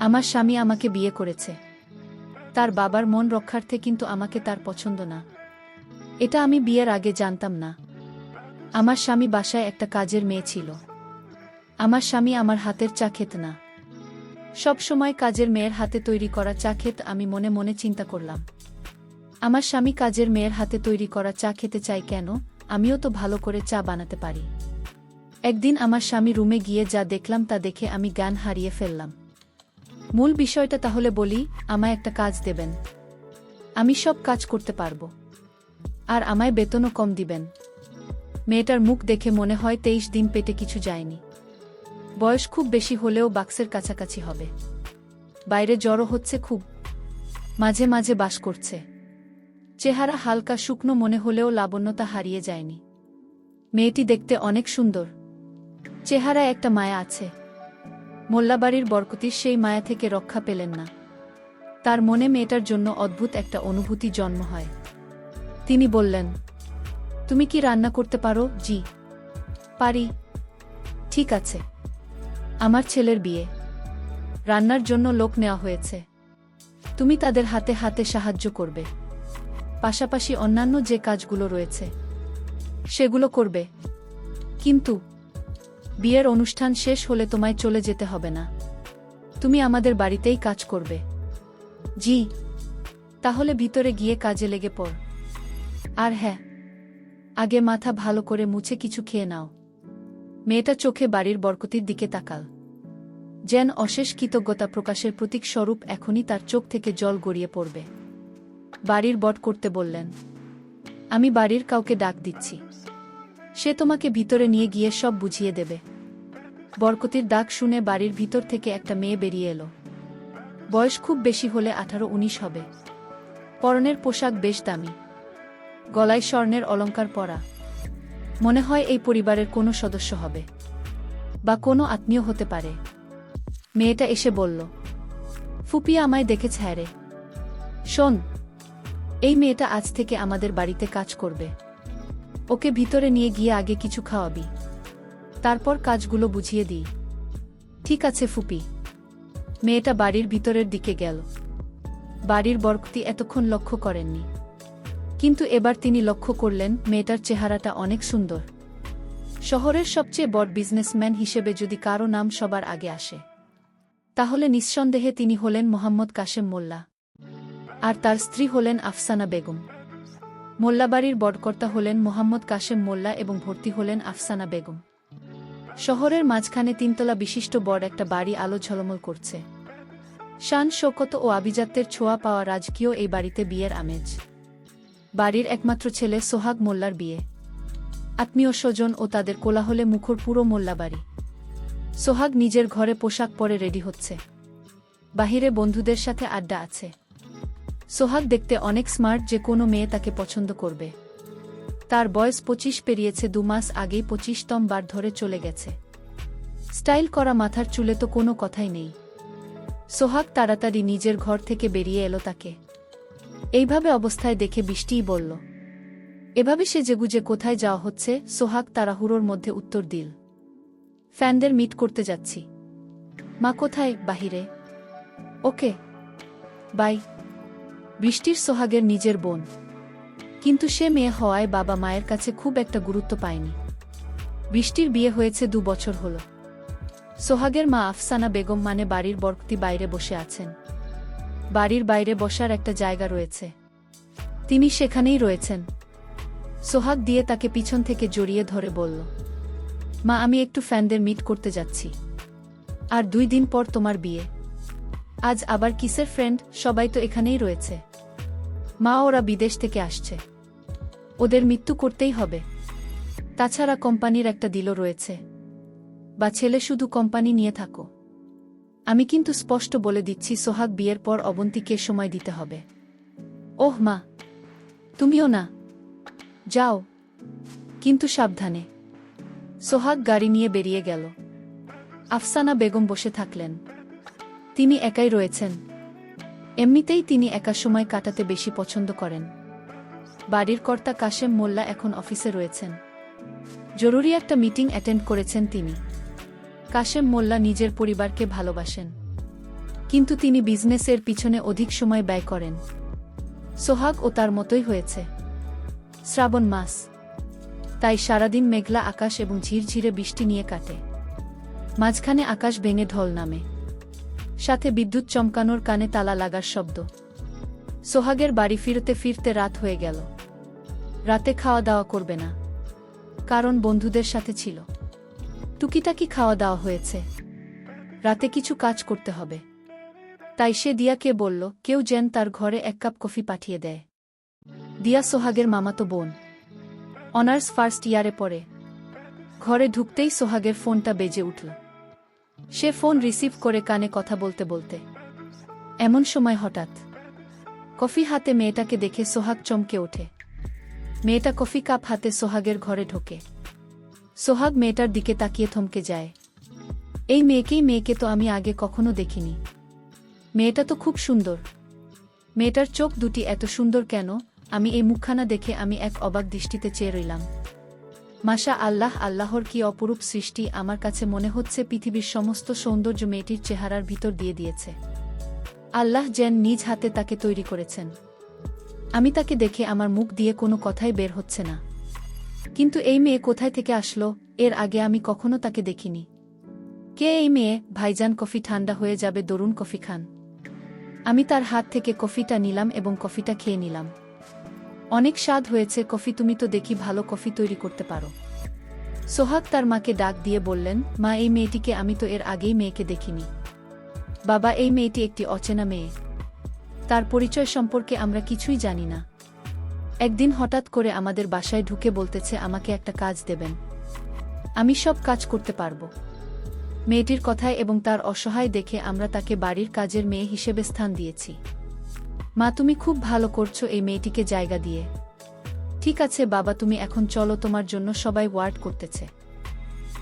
আমার স্বামী আমাকে বিয়ে করেছে। তার বাবার মন রক্ষার্থে, কিন্তু আমাকে তার পছন্দ না। এটা আমি বিয়ের আগে জানতাম না। আমার স্বামী বাসায় একটা কাজের মেয়ে ছিল। আমার স্বামী আমার হাতের চা খেত না। সব সময় কাজের মেয়ের হাতে তৈরি করা চা খেত। আমি মনে মনে চিন্তা করলাম, আমার স্বামী কাজের মেয়ের হাতে তৈরি করা চা খেতে চাই কেন? আমিও তো ভালো করে চা বানাতে পারি। একদিন আমার স্বামী রুমে গিয়ে যা দেখলাম তা দেখে আমি জ্ঞান হারিয়ে ফেললাম। মূল বিষয়টা তাহলে বলি, আমায় একটা কাজ দেবেন। আমি সব কাজ করতে পারবো, আর আমায় বেতনও কম দিবেন। মেয়েটার মুখ দেখে মনে হয় 23 দিন পেটে কিছু যায়নি। বয়স খুব বেশি হলেও বাক্সের কাছাকাছি হবে। বাইরে জ্বরও হচ্ছে খুব, মাঝে মাঝে বাস করছে। চেহারা হালকা শুকনো মনে হলেও লাবণ্যতা হারিয়ে যায়নি। মেয়েটি দেখতে অনেক সুন্দর, চেহারায় একটা মায়া আছে। মোল্লাবাড়ির বরকতির সেই মায়া থেকে রক্ষা পেলেন না। তার মনে মেয়েটার জন্য অদ্ভুত একটা অনুভূতি জন্ম হয়। তিনি বললেন, তুমি কি রান্না করতে পারো? জি, পারি। ঠিক আছে, আমার ছেলের বিয়ে, রান্নার জন্য লোক নেওয়া হয়েছে। তুমি তাদের হাতে হাতে সাহায্য করবে, পাশাপাশি অন্যান্য যে কাজগুলো রয়েছে সেগুলো করবে। কিন্তু বিয়ের অনুষ্ঠান শেষ হলে তোমায় চলে যেতে হবে না, তুমি আমাদের বাড়িতেই কাজ করবে। জি, তাহলে ভিতরে গিয়ে কাজে লেগে পড়। আর হ্যাঁ, আগে মাথা ভালো করে মুছে কিছু খেয়ে নাও। মেয়েটা চোখে বাড়ির বরকতির দিকে তাকাল, যেন অশেষ কৃতজ্ঞতা প্রকাশের প্রতীক স্বরূপ। এখনই তার চোখ থেকে জল গড়িয়ে পড়বে। বাড়ির বট করতে বললেন, আমি বাড়ির কাউকে ডাক দিচ্ছি, সে তোমাকে ভিতরে নিয়ে গিয়ে সব বুঝিয়ে দেবে। বরকতির ডাক শুনে বাড়ির ভিতর থেকে একটা মেয়ে বেরিয়ে এলো। বয়স খুব বেশি হলে 18-19 হবে। পরনের পোশাক বেশ দামি, গলায় স্বর্ণের অলংকার পরা। মনে হয় এই পরিবারের কোনো সদস্য হবে, বা কোনো আত্মীয় হতে পারে। মেয়েটা এসে বলল, ফুপি আমায় দেখেছে। হ্যাঁ রে, শোন, এই মেয়েটা আজ থেকে আমাদের বাড়িতে কাজ করবে। ওকে ভিতরে নিয়ে গিয়ে আগে কিছু খাওয়াবি, তারপর কাজগুলো বুঝিয়ে দিই। ঠিক আছে ফুপি। মেয়েটা বাড়ির ভিতরের দিকে গেল। বাড়ির বরকতি এতক্ষণ লক্ষ্য করেননি, কিন্তু এবার তিনি লক্ষ্য করলেন মেয়েটার চেহারাটা অনেক সুন্দর। শহরের সবচেয়ে বড় বিজনেসম্যান হিসেবে যদি কারো নাম সবার আগে আসে, তাহলে নিঃসন্দেহে তিনি হলেন মোহাম্মদ কাশেম মোল্লা, আর তার স্ত্রী হলেন আফসানা বেগম। মোল্লাবাড়ির বড়কর্তা হলেন মোহাম্মদ কাশেম মোল্লা এবং ভর্তি হলেন আফসানা বেগম। শহরের মাঝখানে 3 তলা বিশিষ্ট বড় একটা বাড়ি আলো ঝলমল করছে। শান শৌকত ও আভিজাত্যের ছোঁয়া পাওয়া রাজকীয় এই বাড়িতে বিয়ের আমেজ। বাড়ির একমাত্র ছেলে সোহাগ মোল্লার বিয়ে। আত্মীয় স্বজন ও তাদের কোলাহলে মুখর পুরো মোল্লাবাড়ি। সোহাগ নিজের ঘরে পোশাক পরে রেডি হচ্ছে, বাহিরে বন্ধুদের সাথে আড্ডা আছে। সোহাগ দেখতে অনেক স্মার্ট, যে কোনো মেয়ে তাকে পছন্দ করবে। তার বয়স 25 পেরিয়েছে। 2 মাস আগেই 25তম বার ধরে চলে গেছে। স্টাইল করা মাথার চুলে তো কোনো কথাই নেই। সোহাগ তাড়াতাড়ি নিজের ঘর থেকে বেরিয়ে এলো। তাকে এইভাবে অবস্থায় দেখে বৃষ্টিই বলল, এভাবে সে যেগুজে কোথায় যাওয়া হচ্ছে? সোহাগ তাড়াহুড়োর মধ্যে উত্তর দিল, ফ্যানদের মিট করতে যাচ্ছি। মা কোথায়? বাহিরে। ওকে, বাই। বৃষ্টির সোহাগের নিজের বোন, কিন্তু সে মেয়ে হওয়ায় বাবা মায়ের কাছে খুব একটা গুরুত্ব পায়নি। বৃষ্টির বিয়ে হয়েছে 2 বছর হল। সোহাগের মা আফসানা বেগম মানে বাড়ির বরকতি বাইরে বসে আছেন। বাড়ির বাইরে বসার একটা জায়গা রয়েছে, তিনি সেখানেই রয়েছেন। সোহাগ দিয়ে তাকে পিছন থেকে জড়িয়ে ধরে বলল, মা আমি একটু ফ্যানদের মিট করতে যাচ্ছি, আর 2 দিন পর তোমার বিয়ে। আজ আবার কিসের ফ্রেন্ড? সবাই তো এখানেই রয়েছে। মা ওরা বিদেশ থেকে আসছে, ওদের মৃত্যু করতেই হবে। তাছাড়া কোম্পানির একটা ডিলও রয়েছে। বা ছেলে শুধু কোম্পানি নিয়ে থাকো। আমি কিন্তু স্পষ্ট বলে দিচ্ছি, সোহাগ বিয়ের পর অবন্তীকে সময় দিতে হবে। ওহ মা, তুমিও না? যাও, কিন্তু সাবধানে। সোহাগ গাড়ি নিয়ে বেরিয়ে গেল। আফসানা বেগম বসে থাকলেন। তিনি একাই রয়েছেন। এমনিতেই তিনি একা সময় কাটাতে বেশি পছন্দ করেন। বাড়ির কর্তা কাশেম মোল্লা এখন অফিসে রয়েছেন। জরুরি একটা মিটিং অ্যাটেন্ড করেছেন তিনি। কাশেম মোল্লা নিজের পরিবারকে ভালোবাসেন, কিন্তু তিনি বিজনেসের পিছনে অধিক সময় ব্যয় করেন। সোহাগ ও তার মতোই হয়েছে। শ্রাবণ মাস, তাই সারাদিন মেঘলা আকাশ এবং ঝিরঝিরে বৃষ্টি নিয়ে কাটে। মাঝখানে আকাশ ভেঙে ঢল নামে, সাথে বিদ্যুৎ চমকানোর কানে তালা লাগার শব্দ। সোহাগের বাড়ি ফিরতে ফিরতে রাত হয়ে গেল। রাতে খাওয়া দাওয়া করবে না, কারণ বন্ধুদের সাথে ছিল। টুকিটাকি খাওয়া দাওয়া হয়েছে, রাতে কিছু কাজ করতে হবে। তাই সে দিয়াকে বলল কেউ যেন তার ঘরে 1 কাপ কফি পাঠিয়ে দেয়। দিয়া সোহাগের মামাতো বোন, অনার্স ফার্স্ট ইয়ারে পড়ে। ঘরে ঢুকতেই সোহাগের ফোনটা বেজে উঠল। সে ফোন রিসিভ করে কানে কথা বলতে বলতে এমন সময় হঠাৎ কফি হাতে মেয়েটাকে দেখে সোহাগ চমকে ওঠে। মেয়েটা কফি কাপ হাতে সোহাগের ঘরে ঢোকে। সোহাগ মেয়েটার দিকে তাকিয়ে থমকে যায়। এই মেয়েকে তো আমি আগে কখনো দেখিনি। মেয়েটা তো খুব সুন্দর। মেয়েটার চোখ দুটি এত সুন্দর কেন? আমি এই মুখখানা দেখে আমি এক অবাক দৃষ্টিতে চেয়ে রইলাম। মাশা আল্লাহ, আল্লাহর কি অপরূপ সৃষ্টি! আমার কাছে মনে হচ্ছে পৃথিবীর সমস্ত সৌন্দর্য মেয়েটির চেহারার ভিতর দিয়ে দিয়েছে। আল্লাহ যেন নিজ হাতে তাকে তৈরি করেছেন। আমি তাকে দেখে আমার মুখ দিয়ে কোনো কথাই বের হচ্ছে না। কিন্তু এই মেয়ে কোথায় থেকে আসলো? এর আগে আমি কখনো তাকে দেখিনি। কে এই মেয়ে? ভাইজান, কফি ঠান্ডা হয়ে যাবে, দরুন কফি খান। আমি তার হাত থেকে কফিটা নিলাম এবং কফিটা খেয়ে নিলাম। অনেক স্বাদ হয়েছে কফি, তুমি তো দেখি ভালো কফি তৈরি করতে পারো। সোহাগ তার মাকে ডাক দিয়ে বললেন, মা, এই মেয়েটিকে আমি তো এর আগেই মেয়েকে দেখিনি। বাবা, এই মেয়েটি একটি অচেনা মেয়ে। তার পরিচয় সম্পর্কে আমরা কিছুই জানি না। একদিন হঠাৎ করে আমাদের বাসায় ঢুকে বলতেছে আমাকে একটা কাজ দেবেন, আমি সব কাজ করতে পারবো। মেয়েটির কথায় এবং তার অসহায় দেখে আমরা তাকে বাড়ির কাজের মেয়ে হিসেবে স্থান দিয়েছি। মা, তুমি খুব ভালো করছো এই মেয়েটিকে জায়গা দিয়ে। ঠিক আছে বাবা, তুমি এখন চলো, তোমার জন্য সবাই ওয়ার্ড করতেছে।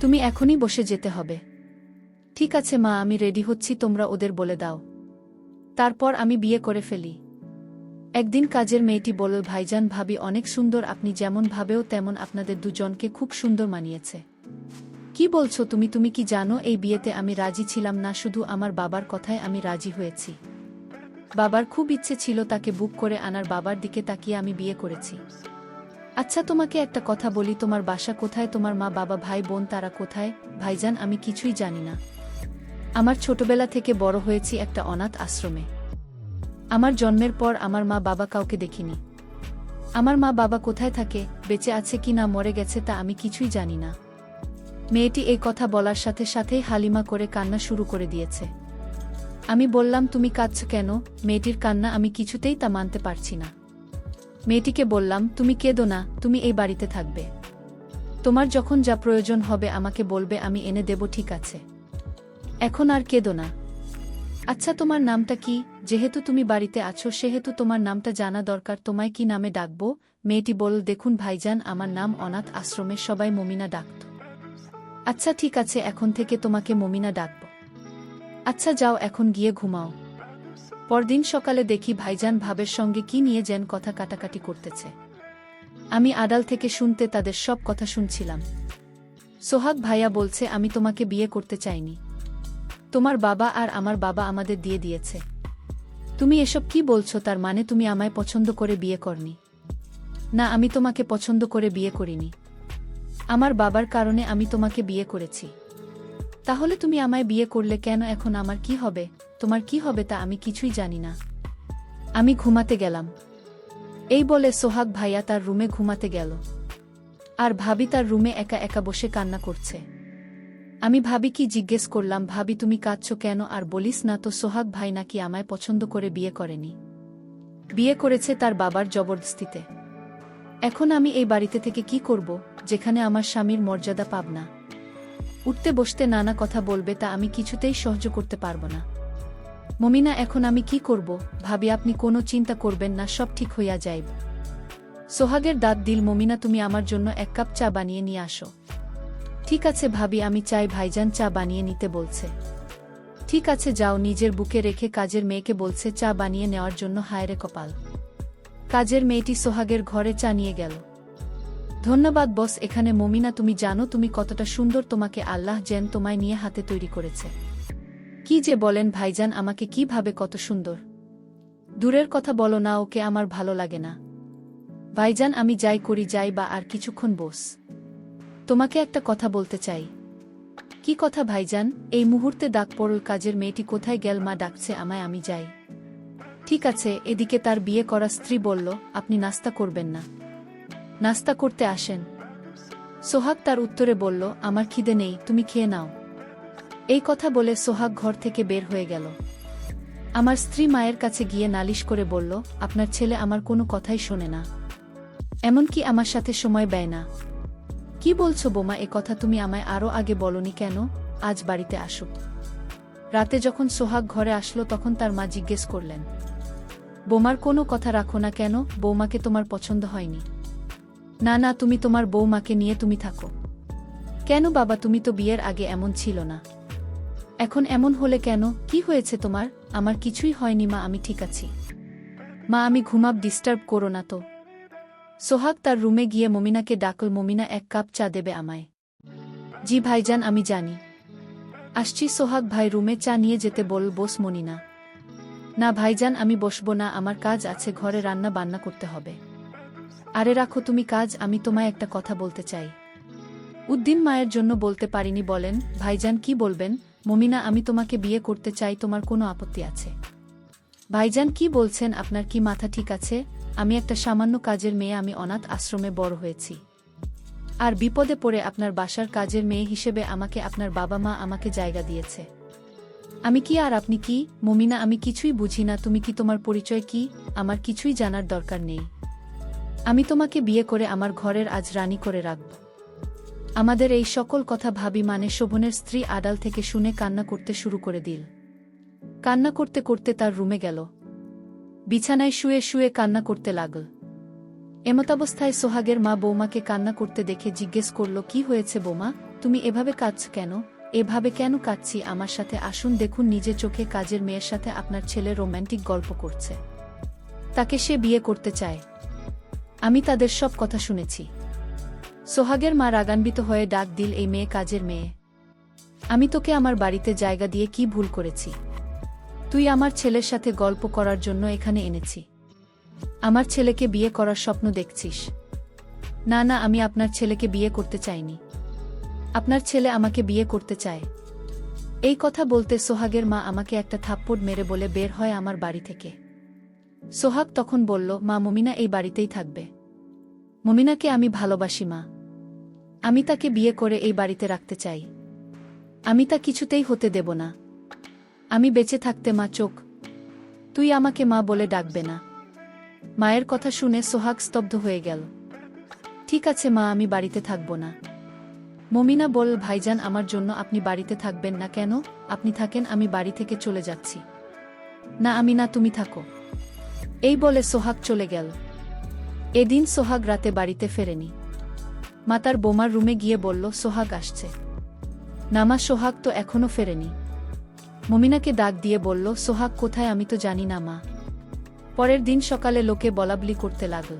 তুমি এখনই বসে যেতে হবে। ঠিক আছে মা, আমি রেডি হচ্ছি, তোমরা ওদের বলে দাও, তারপর আমি বিয়ে করে ফেলি। একদিন কাজের মেয়েটি বলল, ভাইজান, ভাবি অনেক সুন্দর, আপনি যেমন ভাবেও তেমন আপনাদের দুজনকে খুব সুন্দর মানিয়েছে। কি বলছো তুমি? তুমি কি জানো এই বিয়েতে আমি রাজি ছিলাম না, শুধু আমার বাবার কথায় আমি রাজি হয়েছি। বাবার খুব ইচ্ছে ছিল তাকে বুক করে আনার, বাবার দিকে তাকিয়ে আমি বিয়ে করেছি। আচ্ছা, তোমাকে একটা কথা বলি, তোমার বাসা কোথায়? তোমার মা বাবা ভাই বোন তারা কোথায়? ভাইজান, আমি কিছুই জানি না। আমার ছোটবেলা থেকে বড় হয়েছি একটা অনাথ আশ্রমে। আমার জন্মের পর আমার মা বাবা কাউকে দেখিনি। আমার মা বাবা কোথায় থাকে, বেঁচে আছে কি না মরে গেছে, তা আমি কিছুই জানি না। মেয়েটি এই কথা বলার সাথে সাথেই হালিমা করে কান্না শুরু করে দিয়েছে। আমি বললাম, তুমি কাঁদছো কেন? মেয়েটির কান্না আমি কিছুতেই তা মানতে পারছি না। মেয়েটিকে বললাম, তুমি কেঁদো না, তুমি এই বাড়িতে থাকবে। তোমার যখন যা প্রয়োজন হবে আমাকে বলবে, আমি এনে দেব, ঠিক আছে? এখন আর কেঁদো না। আচ্ছা, তোমার নামটা কি? যেহেতু তুমি বাড়িতে আছো সেহেতু তোমার নামটা জানা দরকার। তোমায় কি নামে ডাকবো? মেয়েটি বলল, দেখুন ভাইজান, আমার নাম অনাথ আশ্রমের সবাই মমিনা ডাকত। আচ্ছা ঠিক আছে, এখন থেকে তোমাকে মমিনা ডাকব। আচ্ছা যাও, এখন গিয়ে ঘুমাও। পরদিন সকালে দেখি ভাইজান ভাবের সঙ্গে কি নিয়ে যেন কথা কাটাকাটি করতেছে। আমি আড়াল থেকে শুনতে তাদের সব কথা শুনছিলাম। সোহাগ ভাইয়া বলছে, আমি তোমাকে বিয়ে করতে চাইনি। তোমার বাবা আর আমার বাবা আমাদের দিয়ে দিয়েছে। তুমি এসব কি বলছো? তার মানে তুমি আমায় পছন্দ করে বিয়ে করনি? না, আমি তোমাকে পছন্দ করে বিয়ে করিনি। আমার বাবার কারণে আমি তোমাকে বিয়ে করেছি। তাহলে তুমি আমায় বিয়ে করলে কেন? এখন আমার কি হবে? তোমার কি হবে তা আমি কিছুই জানি না। আমি ঘুমাতে গেলাম। এই বলে সোহাগ ভাইয়া তার রুমে ঘুমাতে গেল। আর ভাবি তার রুমে একা একা বসে কান্না করছে। আমি ভাবিকে জিজ্ঞেস করলাম, ভাবি তুমি কাঁদছো কেন? আর বলিস না তো, সোহাগ ভাই নাকি আমায় পছন্দ করে বিয়ে করেনি, বিয়ে করেছে তার বাবার জবরদস্তিতে। এখন আমি এই বাড়িতে থেকে কি করব, যেখানে আমার স্বামীর মর্যাদা পাব না? উঠতে বসতে নানা কথা বলবে, তা আমি কিছুতেই সহ্য করতে পারব না। মমিনা, এখন আমি কি করব? ভাবি আপনি কোনো চিন্তা করবেন না, সব ঠিক হইয়া যাইব। সোহাগের দাঁত দিল, মমিনা তুমি আমার জন্য 1 কাপ চা বানিয়ে নিয়ে আসো। ঠিক আছে ভাবি, আমি চাই। ভাইজান চা বানিয়ে নিতে বলছে। ঠিক আছে যাও। নিজের বুকে রেখে কাজের মেয়েকে বলছে চা বানিয়ে নেওয়ার জন্য। হায়রে কপাল! কাজের মেয়েটি সোহাগের ঘরে চা নিয়ে গেল। ধন্যবাদ বস। এখানে মমিনা, তুমি জানো তুমি কতটা সুন্দর? তোমাকে আল্লাহ যেন তোমায় নিয়ে হাতে তৈরি করেছে। কি যে বলেন ভাইজান, আমাকে কি ভাবে কত সুন্দর? দূরের কথা বলো না, ওকে আমার ভালো লাগে না। ভাইজান, আমি যাই করি যাই বা আর কিছুক্ষণ বস। তোমাকে একটা কথা বলতে চাই। কি কথা ভাইজান? এই মুহূর্তে ডাক পড়ল, কাজের মেয়েটি কোথায় গেল? মা ডাকছে আমায়, আমি যাই। ঠিক আছে। এদিকে তার বিয়ে করা স্ত্রী বলল, আপনি নাস্তা করবেন না? নাস্তা করতে আসেন। সোহাগ তার উত্তরে বলল, আমার খিদে নেই, তুমি খেয়ে নাও। এই কথা বলে সোহাগ ঘর থেকে বের হয়ে গেল। আমার স্ত্রী মায়ের কাছে গিয়ে নালিশ করে বলল, আপনার ছেলে আমার কোনো কথাই শোনে না, এমনকি আমার সাথে সময় ব্যয় না। কি বলছো বোমা? এ কথা তুমি আমায় আরও আগে বলনি কেন? আজ বাড়িতে আসুক। রাতে যখন সোহাগ ঘরে আসলো তখন তার মা জিজ্ঞেস করলেন, বোমার কোনো কথা রাখো না কেন? বৌমাকে তোমার পছন্দ হয়নি? না না, তুমি তোমার বৌমাকে নিয়ে তুমি থাকো। কেন বাবা, তুমি তো বিয়ের আগে এমন ছিল না, এখন এমন হলে কেন? কি হয়েছে তোমার? আমার কিছুই হয়নি মা, আমি ঠিক আছি। মা, আমি ঘুমাব, ডিস্টার্ব করো না তো। সোহাগ তার রুমে গিয়ে মমিনাকে ডাকল, মমিনা, এক কাপ চা দেবে আমায়? জি ভাইজান, আমি জানি, আসছি। সোহাগ ভাই রুমে চা নিয়ে যেতে বল, বস মনিনা। না ভাইজান, আমি বসবো না, আমার কাজ আছে, ঘরে রান্না বান্না করতে হবে। আরে রাখো তুমি কাজ, আমি তোমায় একটা কথা বলতে চাই। উদ্দিন মায়ের জন্য বলতে পারিনি। বলেন ভাইজান, কি বলবেন? মমিনা, আমি তোমাকে বিয়ে করতে চাই, তোমার কোনো আপত্তি আছে? ভাইজান, কি বলছেন? আপনার কি মাথা ঠিক আছে? আমি একটা সামান্য কাজের মেয়ে, আমি অনাথ আশ্রমে বড় হয়েছি, আর বিপদে পড়ে আপনার বাসার কাজের মেয়ে হিসেবে আমাকে আপনার বাবা মা আমাকে জায়গা দিয়েছে। আমি কি আর আপনি কি? মমিনা, আমি কিছুই বুঝি না, তুমি কি, তোমার পরিচয় কি? আমার কিছুই জানার দরকার নেই। আমি তোমাকে বিয়ে করে আমার ঘরের আজ রানী করে রাখব। আমাদের এই সকল কথা ভাবি মানে শোভনের স্ত্রী আড়াল থেকে শুনে কান্না করতে শুরু করে দিল। কান্না করতে করতে তার রুমে গেল, বিছানায় শুয়ে শুয়ে কান্না করতে লাগল। এমতাবস্থায় সোহাগের মা বৌমাকে কান্না করতে দেখে জিজ্ঞেস করল, কি হয়েছে বৌমা, তুমি এভাবে কাঁদছ কেন? এভাবে কেন কাঁদছি? আমার সাথে আসুন, দেখুন নিজে চোখে, কাজের মেয়ের সাথে আপনার ছেলে রোম্যান্টিক গল্প করছে, তাকে সে বিয়ে করতে চায়। আমি তাদের সব কথা শুনেছি। সোহাগের মা রাগান্বিত হয়ে ডাক দিল, এই মেয়ে কাজের মেয়ে, আমি তোকে আমার বাড়িতে জায়গা দিয়ে কি ভুল করেছি? তুই আমার ছেলের সাথে গল্প করার জন্য এখানে এনেছি, আমার ছেলেকে বিয়ে করার স্বপ্ন দেখছিস? না না, আমি আপনার ছেলেকে বিয়ে করতে চাইনি, আপনার ছেলে আমাকে বিয়ে করতে চায়। এই কথা বলতে সোহাগের মা আমাকে একটা থাপ্পড় মেরে বলে বের হয় আমার বাড়ি থেকে। সোহাগ তখন বলল, মা, মমিনা এই বাড়িতেই থাকবে। মমিনাকে আমি ভালোবাসি মা, আমি তাকে বিয়ে করে এই বাড়িতে রাখতে চাই, আমি তা কিছুতেই হতে দেব না। আমি বেঁচে থাকতে মা চোখ, তুই আমাকে মা বলে ডাকবে না। মায়ের কথা শুনে সোহাগ স্তব্ধ হয়ে গেল। ঠিক আছে মা, আমি বাড়িতে থাকব না। মমিনা বল, ভাইজান, আমার জন্য আপনি বাড়িতে থাকবেন না কেন? আপনি থাকেন, আমি বাড়ি থেকে চলে যাচ্ছি। না আমি না, তুমি থাকো। এই বলে সোহাগ চলে গেল। এদিন সোহাগ রাতে বাড়িতে ফেরেনি। মা তার বোমার রুমে গিয়ে বলল, সোহাগ আসছে না মা? সোহাগ তো এখনো ফেরেনি। মমিনাকে ডাক দিয়ে বলল, সোহাগ কোথায়? আমি তো জানি না মা। পরের দিন সকালে লোকে বলাবলি করতে লাগল,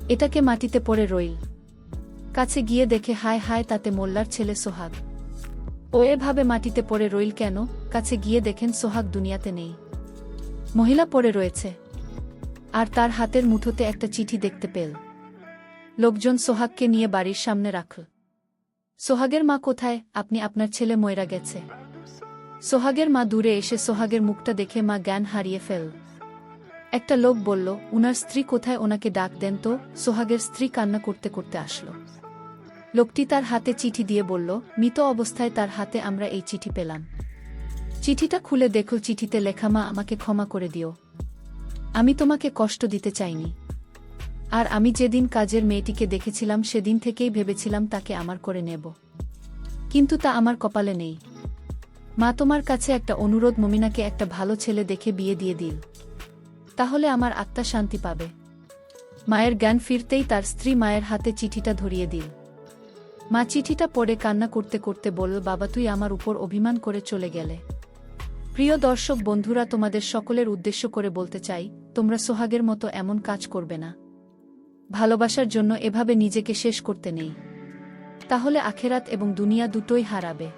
এটাকে মাটিতে পড়ে রইল। কাছে গিয়ে দেখে, হায় হায়, তাতে মোল্লার ছেলে সোহাগ। ও এভাবে মাটিতে পড়ে রইল কেন? কাছে গিয়ে দেখেন সোহাগ দুনিয়াতে নেই, মহিলা পড়ে রয়েছে, আর তার হাতের মুঠোতে একটা চিঠি দেখতে পেল। লোকজন সোহাগকে নিয়ে বাড়ির সামনে রাখল। সোহাগের মা কোথায়? আপনি, আপনার ছেলে ময়রা গেছে। সোহাগের মা দূরে এসে সোহাগের মুখটা দেখে মা জ্ঞান হারিয়ে ফেল। একটা লোক বলল, উনার স্ত্রী কোথায়? ওনাকে ডাক দেন তো। সোহাগের স্ত্রী কান্না করতে করতে আসলো। লোকটি তার হাতে চিঠি দিয়ে বলল, মৃত অবস্থায় তার হাতে আমরা এই চিঠি পেলাম। চিঠিটা খুলে দেখো, চিঠিতে লেখা, মা, আমাকে ক্ষমা করে দিও, আমি তোমাকে কষ্ট দিতে চাইনি। আর আমি যেদিন কাজের মেয়েটিকে দেখেছিলাম সেদিন থেকেই ভেবেছিলাম তাকে আমার করে নেব, কিন্তু তা আমার কপালে নেই। মা, তোমার কাছে একটা অনুরোধ, মমিনাকে একটা ভালো ছেলে দেখে বিয়ে দিয়ে দিল, তাহলে আমার আত্মা শান্তি পাবে। মায়ের জ্ঞান ফিরতেই তার স্ত্রী মায়ের হাতে চিঠিটা ধরিয়ে দিল। মা চিঠিটা পড়ে কান্না করতে করতে বলল, বাবা, তুই আমার উপর অভিমান করে চলে গেলে। প্রিয় দর্শক বন্ধুরা, তোমাদের সকলের উদ্দেশ্য করে বলতে চাই, তোমরা সোহাগের মতো এমন কাজ করবে না। ভালোবাসার জন্য এভাবে নিজেকে শেষ করতে নেই, তাহলে আখেরাত এবং দুনিয়া দুটোই হারাবে।